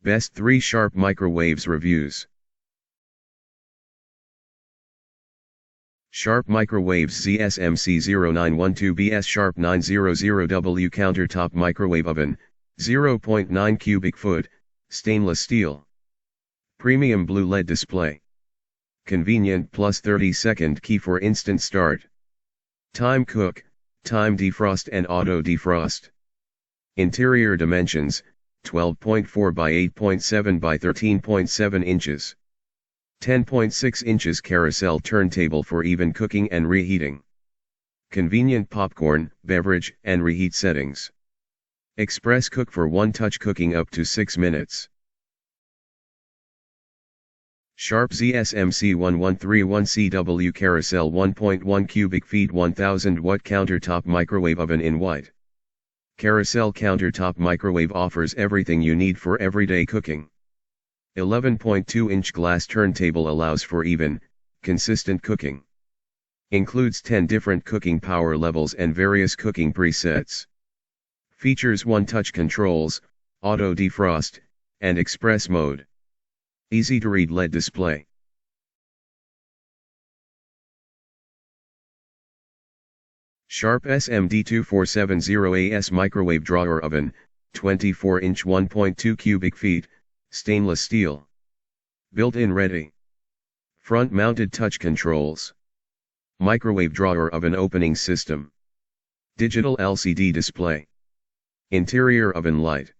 Best 3 Sharp Microwaves Reviews. Sharp Microwaves ZSMC0912BS Sharp 900W Countertop Microwave Oven, 0.9 cubic foot, stainless steel. Premium blue LED display. Convenient plus 30-second key for instant start. Time cook, time defrost and auto defrost. Interior dimensions, 12.4 by 8.7 by 13.7 inches. 10.6 inches carousel turntable for even cooking and reheating. Convenient popcorn, beverage, and reheat settings. Express cook for one-touch cooking up to 6 minutes. Sharp ZSMC1131CW Carousel 1.1 cubic feet 1000 watt countertop microwave oven in white. Carousel countertop microwave offers everything you need for everyday cooking. 11.2-inch glass turntable allows for even, consistent cooking. Includes 10 different cooking power levels and various cooking presets. Features one-touch controls, auto defrost, and express mode. Easy to read LED display. Sharp SMD2470AS Microwave Drawer Oven, 24-inch 1.2 cubic feet, stainless steel. Built-in ready. Front-mounted touch controls. Microwave drawer oven opening system. Digital LCD display. Interior oven light.